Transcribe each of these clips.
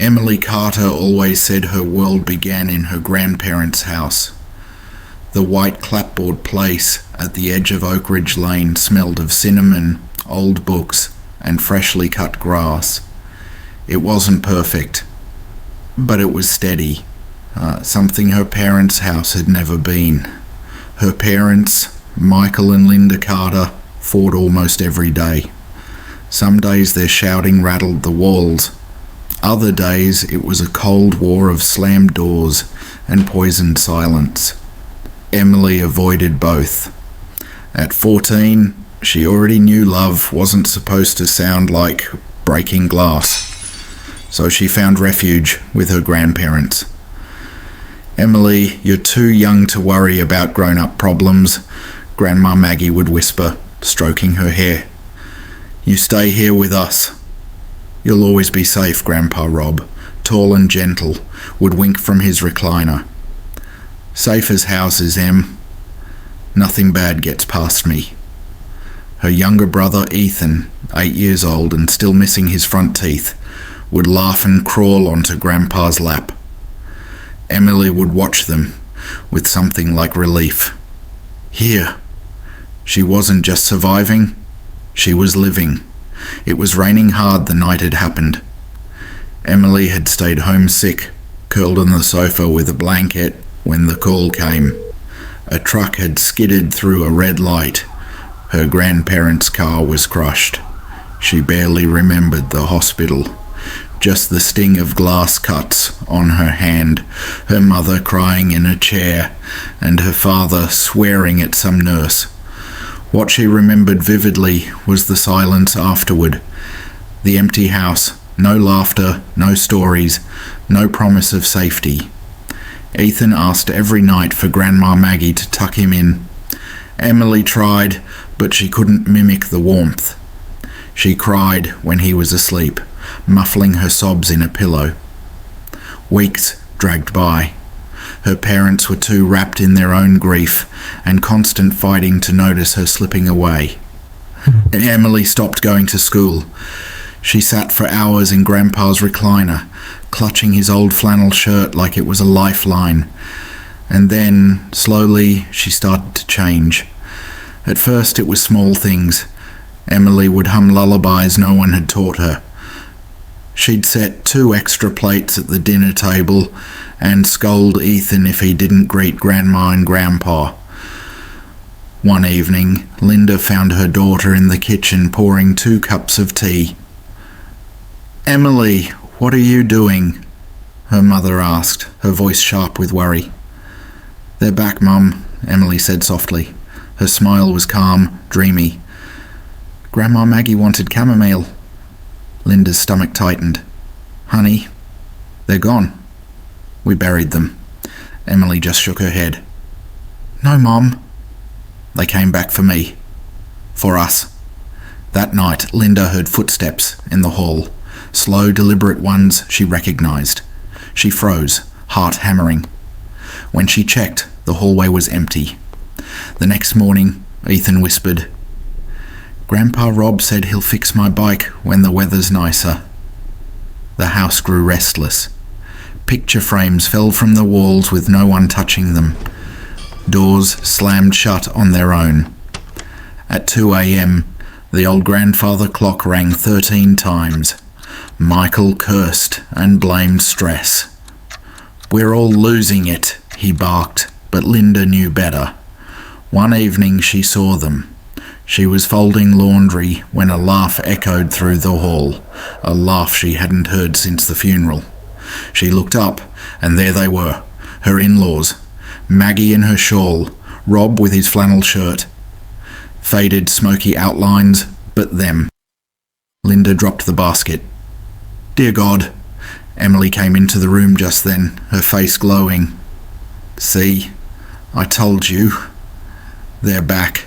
Emily Carter always said her world began in her grandparents' house. The white clapboard place at the edge of Oak Ridge Lane smelled of cinnamon, old books, and freshly cut grass. It wasn't perfect, but it was steady, something her parents' house had never been. Her parents, Michael and Linda Carter, fought almost every day. Some days their shouting rattled the walls. Other days it was a cold war of slammed doors and poisoned silence. Emily avoided both. At 14, she already knew love wasn't supposed to sound like breaking glass, so she found refuge with her grandparents. "Emily, you're too young to worry about grown-up problems," Grandma Maggie would whisper, stroking her hair. "You stay here with us. You'll always be safe," Grandpa Rob, tall and gentle, would wink from his recliner. "Safe as houses, Em. Nothing bad gets past me." Her younger brother, Ethan, 8 years old and still missing his front teeth, would laugh and crawl onto Grandpa's lap. Emily would watch them with something like relief. Here. She wasn't just surviving, she was living. It was raining hard the night it happened. Emily had stayed homesick, curled on the sofa with a blanket when the call came. A truck had skidded through a red light. Her grandparents' car was crushed. She barely remembered the hospital. Just the sting of glass cuts on her hand, her mother crying in a chair, and her father swearing at some nurse. What she remembered vividly was the silence afterward. The empty house, no laughter, no stories, no promise of safety. Ethan asked every night for Grandma Maggie to tuck him in. Emily tried, but she couldn't mimic the warmth. She cried when he was asleep, muffling her sobs in a pillow. Weeks dragged by. Her parents were too wrapped in their own grief and constant fighting to notice her slipping away. Emily stopped going to school. She sat for hours in Grandpa's recliner, clutching his old flannel shirt like it was a lifeline. And then, slowly, she started to change. At first it was small things. Emily would hum lullabies no one had taught her. She'd set 2 extra plates at the dinner table and scold Ethan if he didn't greet Grandma and Grandpa. One evening, Linda found her daughter in the kitchen pouring 2 cups of tea. "Emily, what are you doing?" her mother asked, her voice sharp with worry. "They're back, Mum," Emily said softly. Her smile was calm, dreamy. "Grandma Maggie wanted chamomile." Linda's stomach tightened. "Honey, they're gone. We buried them." Emily just shook her head. "No, Mom." "They came back for me. For us." That night, Linda heard footsteps in the hall. Slow, deliberate ones she recognized. She froze, heart hammering. When she checked, the hallway was empty. The next morning, Ethan whispered, "Grandpa Rob said he'll fix my bike when the weather's nicer." The house grew restless. Picture frames fell from the walls with no one touching them. Doors slammed shut on their own. At 2 a.m., the old grandfather clock rang 13 times. Michael cursed and blamed stress. "We're all losing it," he barked, but Linda knew better. One evening she saw them. She was folding laundry when a laugh echoed through the hall, a laugh she hadn't heard since the funeral. She looked up, and there they were, her in-laws, Maggie in her shawl, Rob with his flannel shirt. Faded, smoky outlines, but them. Linda dropped the basket. "Dear God," Emily came into the room just then, her face glowing. "See, I told you. They're back."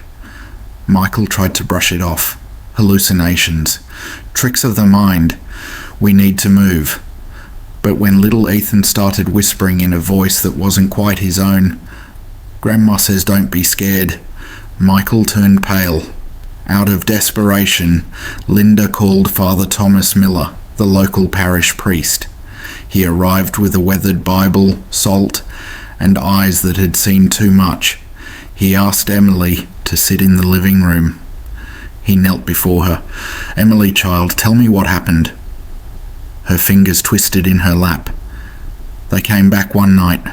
Michael tried to brush it off. Hallucinations. Tricks of the mind. We need to move. But when little Ethan started whispering in a voice that wasn't quite his own, "Grandma says don't be scared," Michael turned pale. Out of desperation, Linda called Father Thomas Miller, the local parish priest. He arrived with a weathered Bible, salt, and eyes that had seen too much. He asked Emily to sit in the living room. He knelt before her. "Emily, child, tell me what happened." Her fingers twisted in her lap. "They came back one night.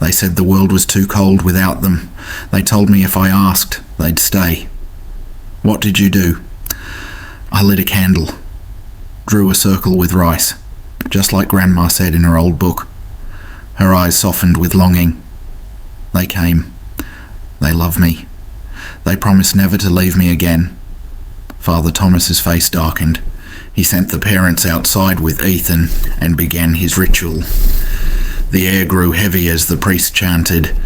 They said the world was too cold without them. They told me if I asked, they'd stay." "What did you do?" "I lit a candle, drew a circle with rice, just like Grandma said in her old book." Her eyes softened with longing. "They came. They love me. They promised never to leave me again." Father Thomas's face darkened. He sent the parents outside with Ethan and began his ritual. The air grew heavy as the priest chanted.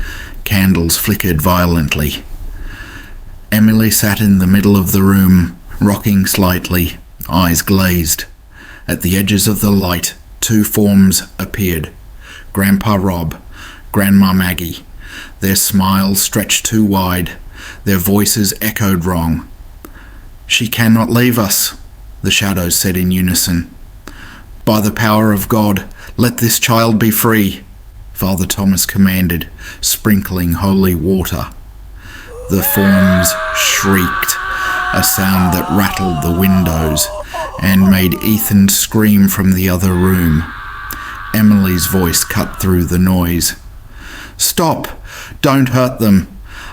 Candles flickered violently. Emily sat in the middle of the room, rocking slightly, eyes glazed. At the edges of the light, two forms appeared. Grandpa Rob, Grandma Maggie. Their smiles stretched too wide. Their voices echoed wrong. "She cannot leave us," the shadows said in unison. "By the power of God, let this child be free," Father Thomas commanded, sprinkling holy water. The forms shrieked, a sound that rattled the windows and made Ethan scream from the other room. Emily's voice cut through the noise. "Stop! Don't hurt them!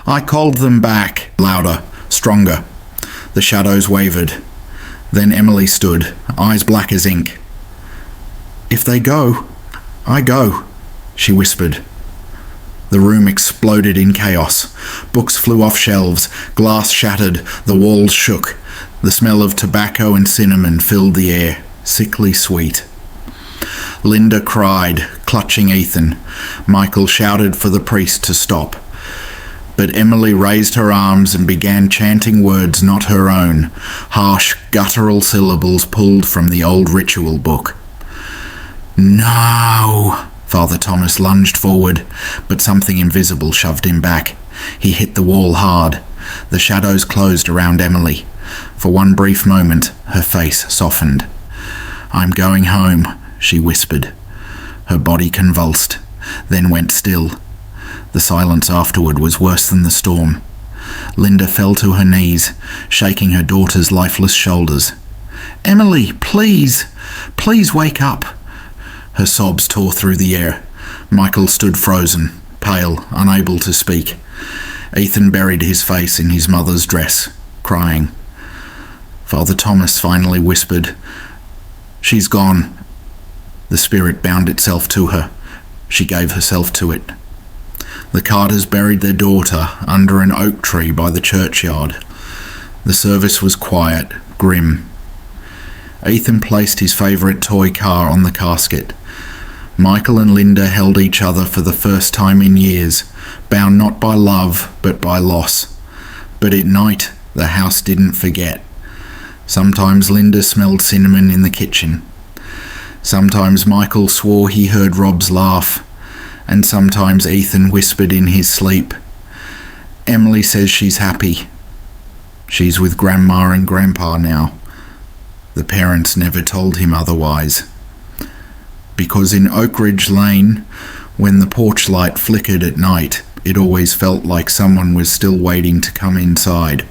I called them back!" Louder, stronger. The shadows wavered. Then Emily stood, eyes black as ink. "If they go, I go," she whispered. The room exploded in chaos. Books flew off shelves, glass shattered, the walls shook. The smell of tobacco and cinnamon filled the air, sickly sweet. Linda cried, clutching Ethan. Michael shouted for the priest to stop. But Emily raised her arms and began chanting words not her own, harsh, guttural syllables pulled from the old ritual book. "No!" Father Thomas lunged forward, but something invisible shoved him back. He hit the wall hard. The shadows closed around Emily. For one brief moment, her face softened. "I'm going home," she whispered. Her body convulsed, then went still. The silence afterward was worse than the storm. Linda fell to her knees, shaking her daughter's lifeless shoulders. "Emily, please, please wake up." Her sobs tore through the air. Michael stood frozen, pale, unable to speak. Ethan buried his face in his mother's dress, crying. Father Thomas finally whispered, "She's gone." The spirit bound itself to her. She gave herself to it. The Carters buried their daughter under an oak tree by the churchyard. The service was quiet, grim. Ethan placed his favourite toy car on the casket. Michael and Linda held each other for the first time in years, bound not by love but by loss. But at night, the house didn't forget. Sometimes Linda smelled cinnamon in the kitchen. Sometimes Michael swore he heard Rob's laugh, and sometimes Ethan whispered in his sleep, "Emily says she's happy. She's with Grandma and Grandpa now." The parents never told him otherwise. Because in Oak Ridge Lane, when the porch light flickered at night, it always felt like someone was still waiting to come inside.